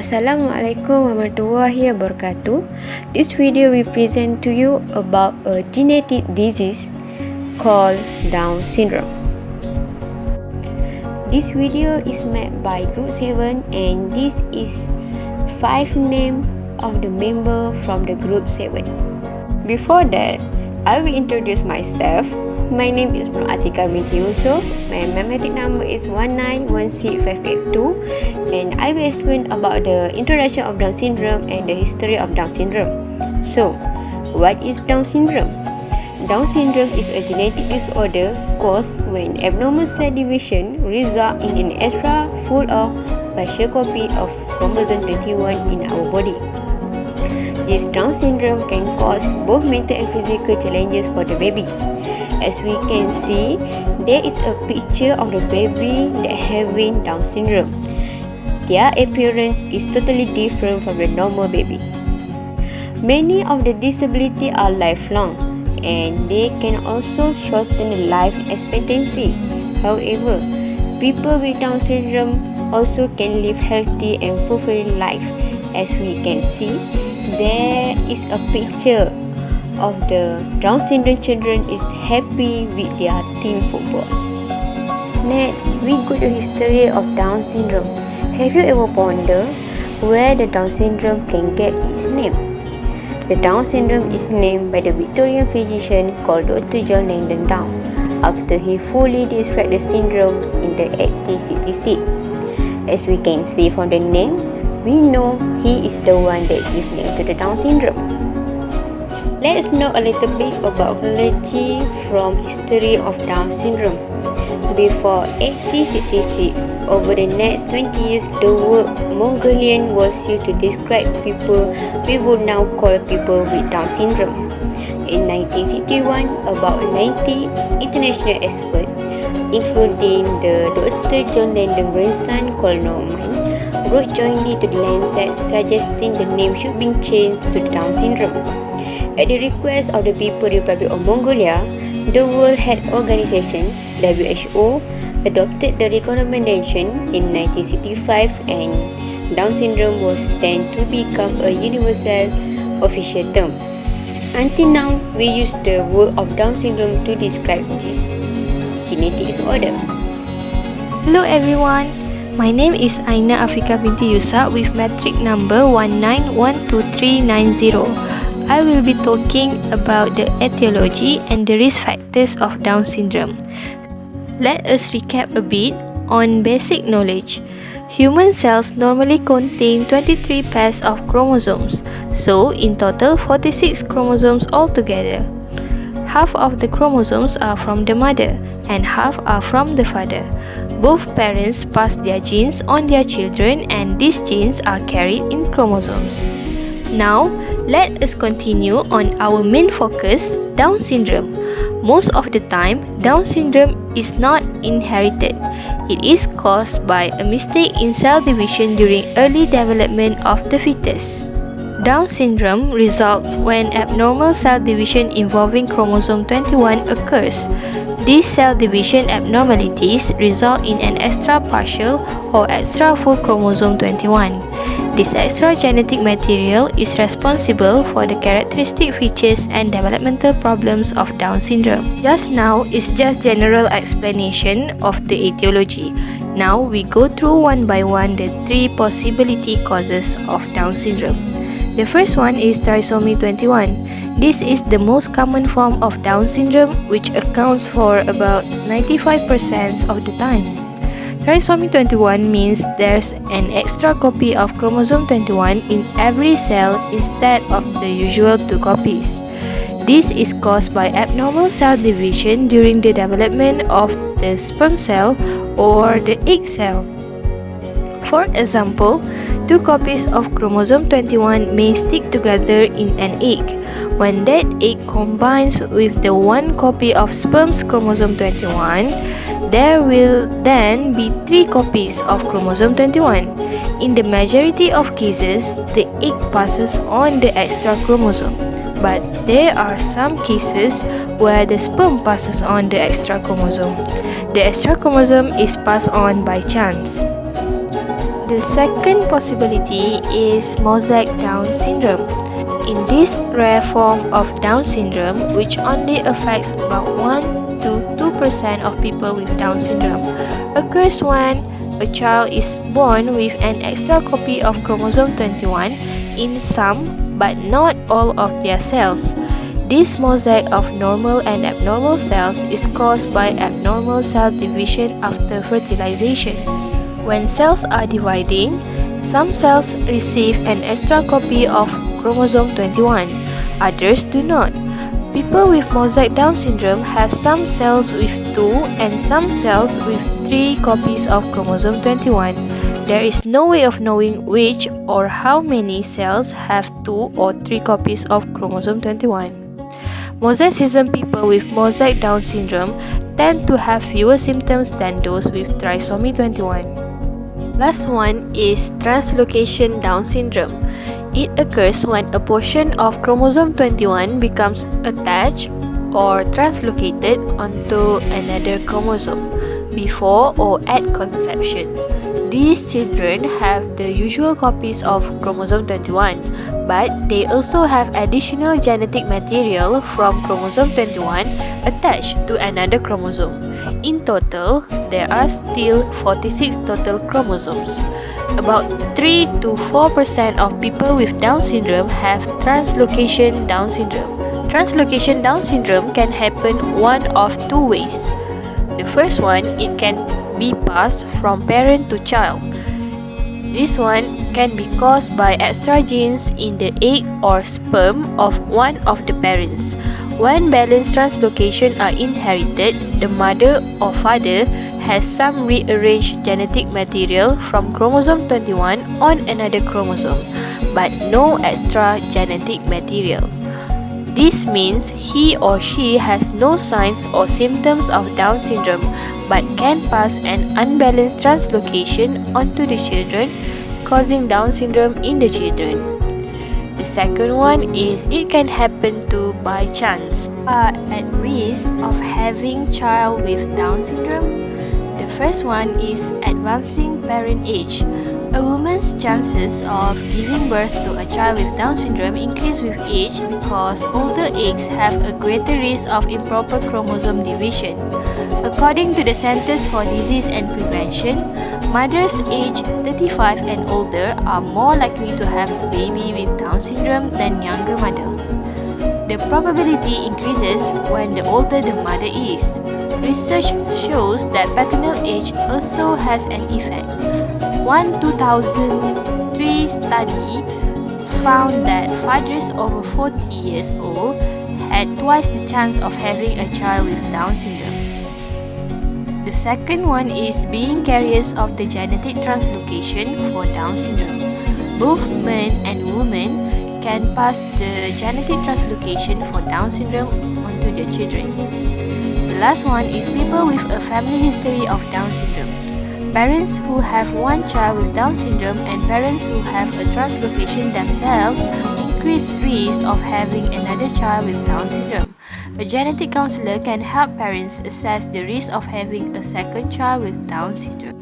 Assalamualaikum warahmatullahi wabarakatuh. This video will present to you about a genetic disease called Down syndrome. This video is made by Group 7 and this is 5 names of the member from the Group 7. Before that, I will introduce myself. My name is Atika binti Yusuf. My memory number is 1916582 and I will explain about the introduction of Down syndrome and the history of Down syndrome. So, what is Down syndrome? Down syndrome is a genetic disorder caused when abnormal cell division result in an extra full of partial copy of chromosome 21 in our body. This Down syndrome can cause both mental and physical challenges for the baby. As we can see, there is a picture of the baby that having Down syndrome. Their appearance is totally different from the normal baby. Many of the disabilities are lifelong and they can also shorten the life expectancy. However, people with Down syndrome also can live healthy and fulfilling life. As we can see, there is a picture of the Down syndrome children is happy with their team football. Next, we go to history of Down syndrome. Have you ever wondered where the Down syndrome can get its name? The Down syndrome is named by the Victorian physician called Dr. John Langdon Down after he fully described the syndrome in the 1866. As we can see from the name, we know he is the one that gave name to the Down syndrome. Let's know a little bit about chronology from history of Down syndrome. Before 1866, over the next 20 years, the word Mongolian was used to describe people we would now call people with Down syndrome. In 1961, about 90 international experts, including the Dr. John Langdon grandson called Norman, wrote jointly to the Lancet suggesting the name should be changed to the Down syndrome. At the request of the People's Republic of Mongolia, the World Health Organization (WHO) adopted the recommendation in 1965 and Down syndrome was then to become a universal official term. Until now, we use the word of Down syndrome to describe this genetic disorder. Hello everyone, my name is Aina Afrika binti Yusa with matric number 1912390. I will be talking about the etiology and the risk factors of Down syndrome. Let us recap a bit on basic knowledge. Human cells normally contain 23 pairs of chromosomes, so in total 46 chromosomes altogether. Half of the chromosomes are from the mother and half are from the father. Both parents pass their genes on their children and these genes are carried in chromosomes. Now, let us continue on our main focus, Down syndrome. Most of the time, Down syndrome is not inherited. It is caused by a mistake in cell division during early development of the fetus. Down syndrome results when abnormal cell division involving chromosome 21 occurs. These cell division abnormalities result in an extra partial or extra full chromosome 21. This extra genetic material is responsible for the characteristic features and developmental problems of Down syndrome. Just now is just general explanation of the etiology. Now we go through one by one the 3 possibility causes of Down syndrome. The first one is trisomy 21. This is the most common form of Down syndrome, which accounts for about 95% of the time. Trisomy 21 means there's an extra copy of chromosome 21 in every cell instead of the usual 2 copies. This is caused by abnormal cell division during the development of the sperm cell or the egg cell. For example, 2 copies of chromosome 21 may stick together in an egg. When that egg combines with the 1 copy of sperm's chromosome 21, there will then be 3 copies of chromosome 21. In the majority of cases, the egg passes on the extra chromosome. But there are some cases where the sperm passes on the extra chromosome. The extra chromosome is passed on by chance. The second possibility is mosaic Down syndrome. In this rare form of Down syndrome, which only affects about 1 to 2% of people with Down syndrome, occurs when a child is born with an extra copy of chromosome 21 in some but not all of their cells. This mosaic of normal and abnormal cells is caused by abnormal cell division after fertilization. When cells are dividing, some cells receive an extra copy of chromosome 21, others do not. People with mosaic Down syndrome have some cells with 2 and some cells with 3 copies of chromosome 21. There is no way of knowing which or how many cells have 2 or 3 copies of chromosome 21. Mosaicism people with mosaic Down syndrome tend to have fewer symptoms than those with trisomy 21. Last one is translocation Down syndrome. It occurs when a portion of chromosome 21 becomes attached or translocated onto another chromosome before or at conception. These children have the usual copies of chromosome 21, but they also have additional genetic material from chromosome 21 attached to another chromosome. In total, there are still 46 total chromosomes. About 3 to 4% of people with Down syndrome have translocation Down syndrome. Translocation Down syndrome can happen one of two ways. The first one, it can be passed from parent to child. This one can be caused by extra genes in the egg or sperm of one of the parents. When balanced translocation are inherited, the mother or father has some rearranged genetic material from chromosome 21 on another chromosome, but no extra genetic material. This means he or she has no signs or symptoms of Down syndrome but can pass an unbalanced translocation onto the children, causing Down syndrome in the children. The second one is it can happen to by chance. Are at risk of having child with Down syndrome. The first one is advancing parent age. A woman's chances of giving birth to a child with Down syndrome increase with age because older eggs have a greater risk of improper chromosome division. According to the Centers for Disease and Prevention, mothers aged 35 and older are more likely to have a baby with Down syndrome than younger mothers. The probability increases when the older the mother is. Research shows that paternal age also has an effect. One 2003 study found that fathers over 40 years old had twice the chance of having a child with Down syndrome. The second one is being carriers of the genetic translocation for Down syndrome. Both men and women can pass the genetic translocation for Down syndrome onto their children. The last one is people with a family history of Down syndrome. Parents who have one child with Down syndrome and parents who have a translocation themselves increase risk of having another child with Down syndrome. A genetic counselor can help parents assess the risk of having a second child with Down syndrome.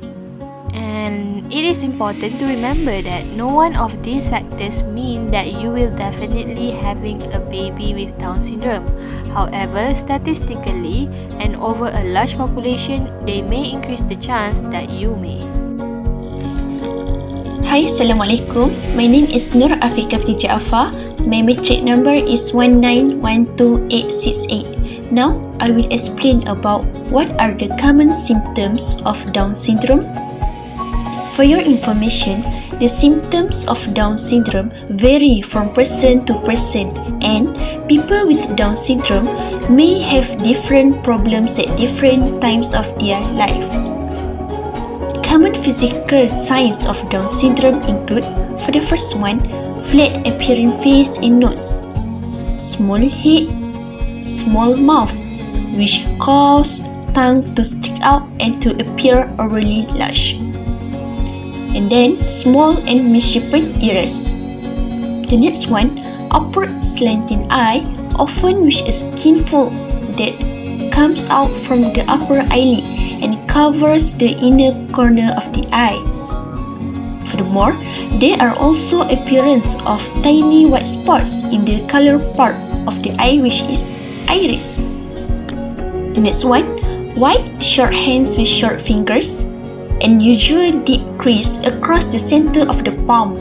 And it is important to remember that no one of these factors mean that you will definitely having a baby with Down syndrome. However, statistically and over a large population, they may increase the chance that you may. Hi, Assalamualaikum. My name is Nur Afika Binti Jaafar. My matric number is 1912868. Now, I will explain about what are the common symptoms of Down syndrome. For your information, the symptoms of Down syndrome vary from person to person, and people with Down syndrome may have different problems at different times of their lives. Common physical signs of Down syndrome include, for the first one, flat appearing face and nose, small head, small mouth, which cause tongue to stick out and to appear overly large. And then small and misshapen ears. The next one, upward slanting eye, often with a skin fold that comes out from the upper eyelid and covers the inner corner of the eye. Furthermore, there are also appearance of tiny white spots in the color part of the eye, which is iris. The next one, white short hands with short fingers, and usual deep crease across the center of the palm,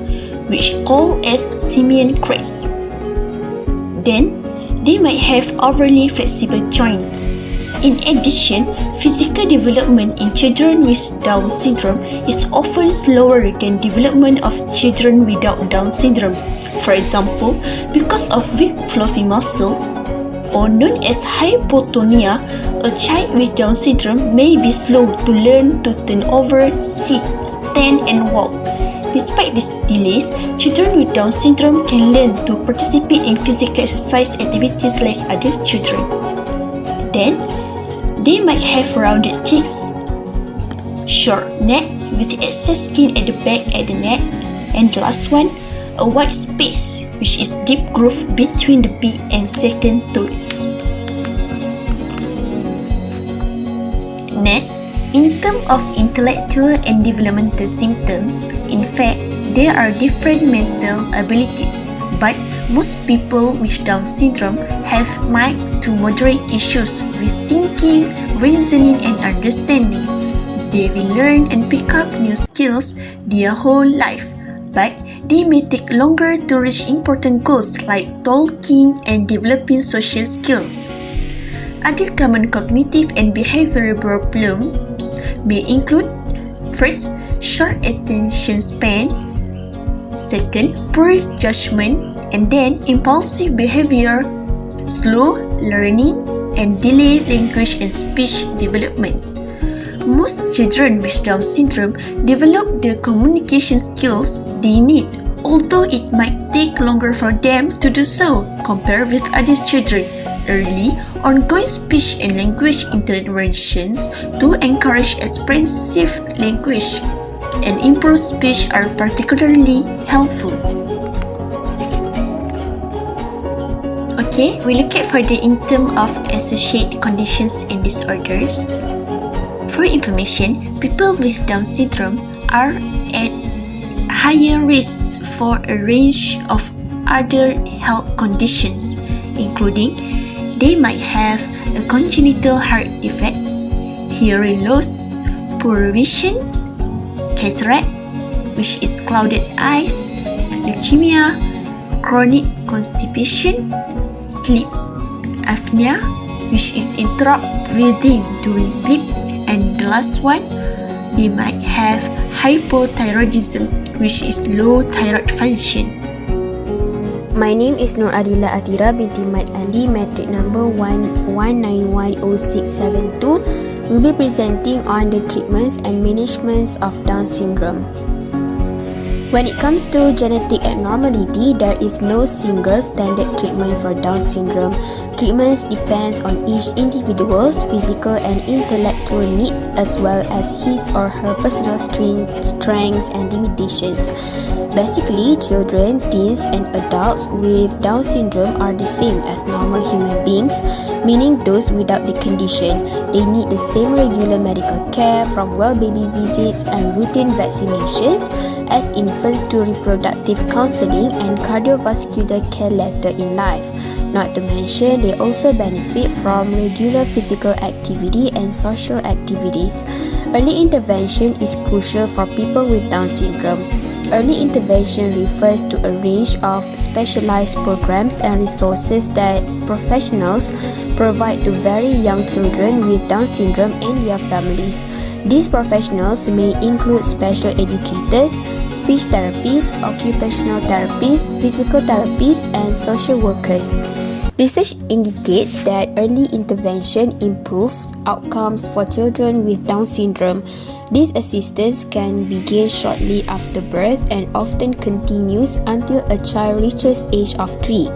which called as simian crease. Then, they might have overly flexible joints. In addition, physical development in children with Down syndrome is often slower than development of children without Down syndrome. For example, because of weak fluffy muscle, or known as hypotonia, a child with Down syndrome may be slow to learn to turn over, sit, stand, and walk. Despite these delays, children with Down syndrome can learn to participate in physical exercise activities like other children. Then, they might have rounded cheeks, short neck with excess skin at the back of the neck, and the last one, a white space, which is deep groove between the big and second toes. Next, in terms of intellectual and developmental symptoms, in fact, there are different mental abilities, but most people with Down syndrome have mild to moderate issues with thinking, reasoning, and understanding. They will learn and pick up new skills their whole life, but they may take longer to reach important goals like talking and developing social skills. Other common cognitive and behavioral problems may include: first, short attention span, second, poor judgment, and then impulsive behavior, slow learning, and delayed language and speech development. Most children with Down syndrome develop the communication skills they need, although it might take longer for them to do so compared with other children. Early, ongoing speech and language interventions to encourage expressive language and improve speech are particularly helpful. Okay, we look at further in terms of associated conditions and disorders. For information, people with Down syndrome are at higher risk for a range of other health conditions, including they might have a congenital heart defects, hearing loss, poor vision, cataract, which is clouded eyes, leukemia, chronic constipation, sleep apnea, which is interrupt breathing during sleep, and the last one, they might have hypothyroidism, which is low thyroid function. My name is Nur Adila Atira binti Mat Ali, matric number 11910672. Will be presenting on the treatments and managements of Down syndrome. When it comes to genetic abnormality, there is no single standard treatment for Down syndrome. Treatments depends on each individual's physical and intellectual needs as well as his or her personal strengths and limitations. Basically, children, teens, and adults with Down syndrome are the same as normal human beings, meaning those without the condition. They need the same regular medical care from well baby visits and routine vaccinations as infants to reproductive counseling and cardiovascular care later in life. Not to mention, they also benefit from regular physical activity and social activities. Early intervention is crucial for people with Down syndrome. Early intervention refers to a range of specialized programs and resources that professionals provide to very young children with Down syndrome and their families. These professionals may include special educators, speech therapists, occupational therapists, physical therapists, and social workers. Research indicates that early intervention improves outcomes for children with Down syndrome. This assistance can begin shortly after birth and often continues until a child reaches age of 3.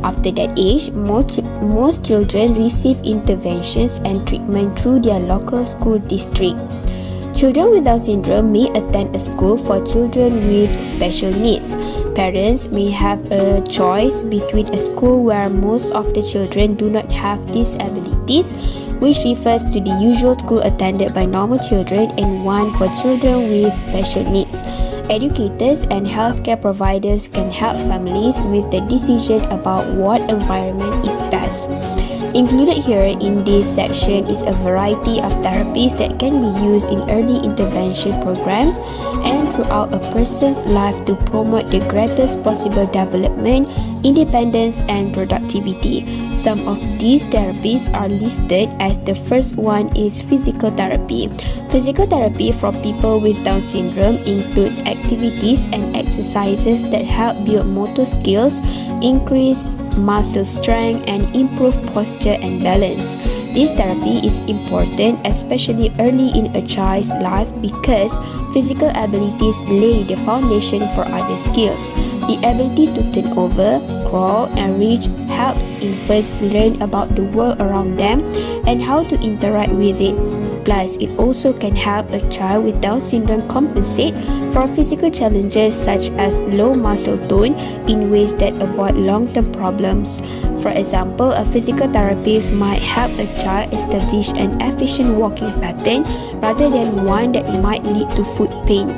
After that age, most children receive interventions and treatment through their local school district. Children with Down syndrome may attend a school for children with special needs. Parents may have a choice between a school where most of the children do not have disabilities, which refers to the usual school attended by normal children, and one for children with special needs. Educators and healthcare providers can help families with the decision about what environment is best. Included here in this section is a variety of therapies that can be used in early intervention programs and throughout a person's life to promote the greatest possible development, independence, and productivity. Some of these therapies are listed as the first one is physical therapy. Physical therapy for people with Down syndrome includes activities and exercises that help build motor skills, increase muscle strength, and improve posture and balance. This therapy is important, especially early in a child's life, because physical abilities lay the foundation for other skills. The ability to turn over, crawl, and reach helps infants learn about the world around them and how to interact with it. Plus, it also can help a child with Down syndrome compensate for physical challenges such as low muscle tone in ways that avoid long-term problems. For example, a physical therapist might help a child establish an efficient walking pattern rather than one that might lead to foot pain.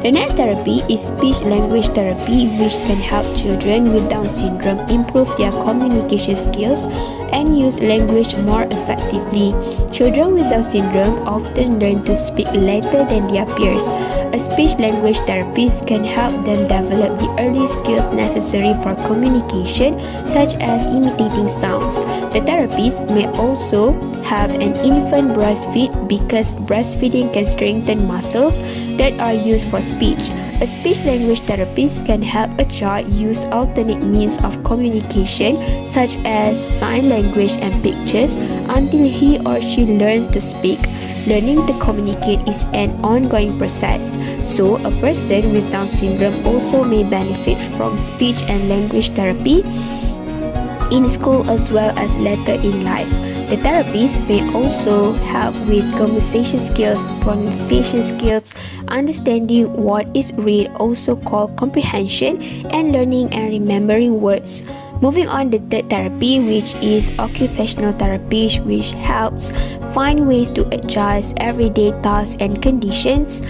The next therapy is speech-language therapy, which can help children with Down syndrome improve their communication skills and use language more effectively. Children with Down syndrome often learn to speak later than their peers. A speech-language therapist can help them develop the early skills necessary for communication, such as imitating sounds. The therapist may also have an infant breastfeed because breastfeeding can strengthen muscles that are used for speech. A speech-language therapist can help a child use alternate means of communication, such as sign language and pictures, until he or she learns to speak. Learning to communicate is an ongoing process, so a person with Down syndrome also may benefit from speech and language therapy in school as well as later in life. The therapist may also help with conversation skills, pronunciation skills, understanding what is read, also called comprehension, and learning and remembering words. Moving on to the third therapy, which is occupational therapy, which helps find ways to adjust everyday tasks and conditions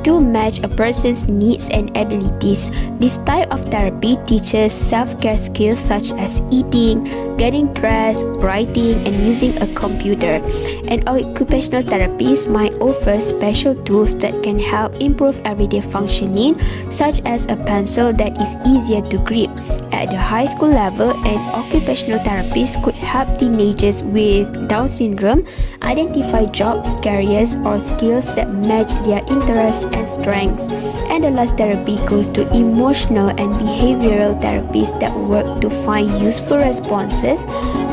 to match a person's needs and abilities. This type of therapy teaches self-care skills such as eating, getting dressed, writing, and using a computer. And occupational therapists might offer special tools that can help improve everyday functioning, such as a pencil that is easier to grip. At the high school level, an occupational therapist could help teenagers with Down syndrome identify jobs, careers, or skills that match their interests and strengths. And the last therapy goes to emotional and behavioral therapies that work to find useful responses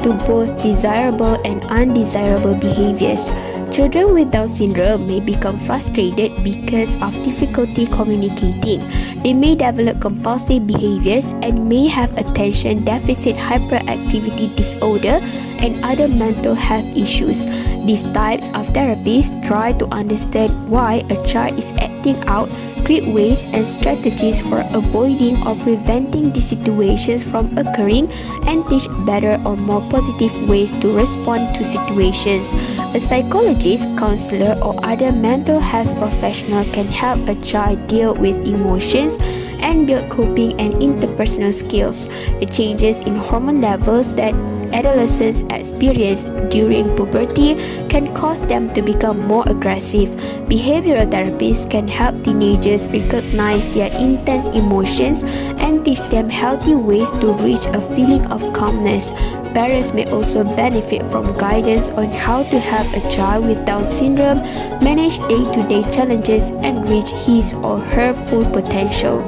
to both desirable and undesirable behaviors. Children with Down syndrome may become frustrated because of difficulty communicating. They may develop compulsive behaviors and may have attention deficit hyperactivity disorder and other mental health issues. These types of therapies try to understand why a child is acting out, create ways and strategies for avoiding or preventing these situations from occurring, and teach better or more positive ways to respond to situations. A psychologist, counselor, or other mental health professional can help a child deal with emotions and build coping and interpersonal skills. The changes in hormone levels that adolescents experience during puberty can cause them to become more aggressive. Behavioral therapists can help teenagers recognize their intense emotions and teach them healthy ways to reach a feeling of calmness. Parents may also benefit from guidance on how to help a child with Down syndrome manage day-to-day challenges and reach his or her full potential.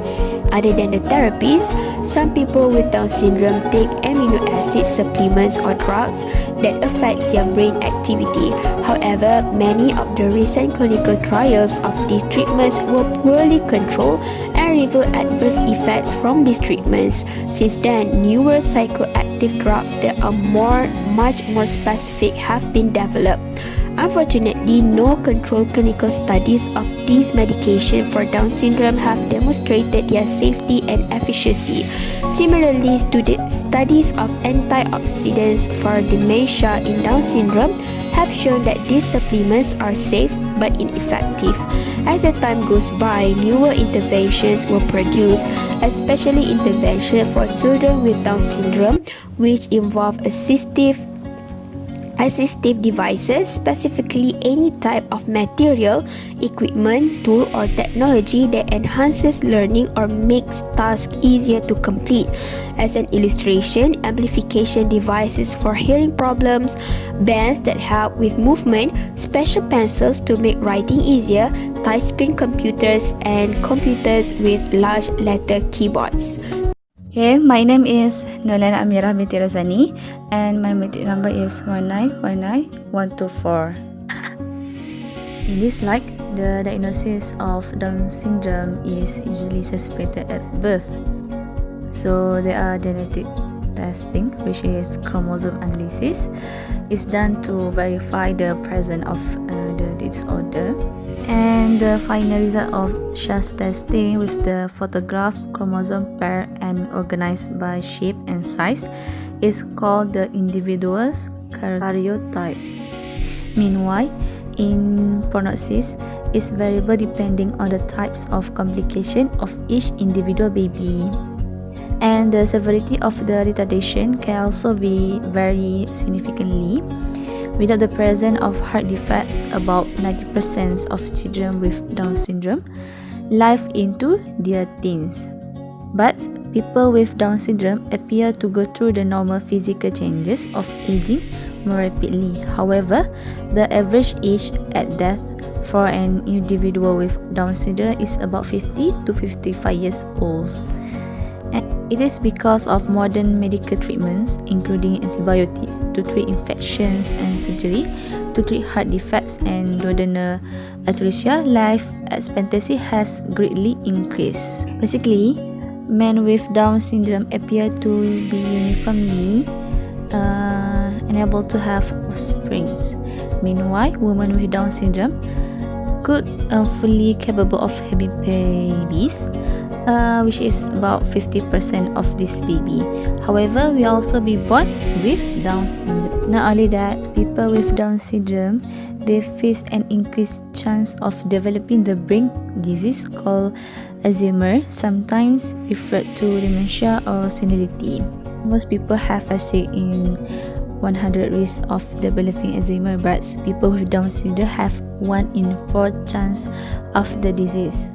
Other than the therapies, some people with Down syndrome take amino acid supplements or drugs that affect their brain activity. However, many of the recent clinical trials of these treatments were poorly controlled and revealed adverse effects from these treatments. Since then, newer psychoactive drugs that are much more specific have been developed. Unfortunately, no controlled clinical studies of these medications for Down syndrome have demonstrated their safety and efficacy. Similarly, studies of antioxidants for dementia in Down syndrome have shown that these supplements are safe, but ineffective. As the time goes by, newer interventions were produced, especially interventions for children with Down syndrome, which involve assistive devices, specifically any type of material, equipment, tool, or technology that enhances learning or makes tasks easier to complete. As an illustration, amplification devices for hearing problems, bands that help with movement, special pencils to make writing easier, touchscreen computers, and computers with large letter keyboards. Okay, my name is Nolana Amira binti Razani and my matric number is 1919124. In this slide, the diagnosis of Down syndrome is usually suspected at birth. So there are genetic testing, which is chromosome analysis, is done to verify the presence of the disorder. And the final result of such testing with the photograph chromosome pair and organized by shape and size is called the individual's karyotype. Meanwhile, in prognosis is variable depending on the types of complication of each individual baby. And the severity of the retardation can also be vary significantly. Without the presence of heart defects, about 90% of children with Down syndrome live into their teens. But people with Down syndrome appear to go through the normal physical changes of aging more rapidly. However, the average age at death for an individual with Down syndrome is about 50 to 55 years old. And it is because of modern medical treatments, including antibiotics to treat infections and surgery to treat heart defects and duodenal atresia, life expectancy has greatly increased. Basically, men with Down syndrome appear to be uniformly unable to have offsprings. Meanwhile, women with Down syndrome could fully capable of having babies, which is about 50% of this baby. However, we also be born with Down syndrome. Not only that, people with Down syndrome, they face an increased chance of developing the brain disease called Alzheimer, sometimes referred to dementia or senility. Most people have a say in 100 risk of developing Alzheimer, but people with Down syndrome have 1 in 4 chance of the disease.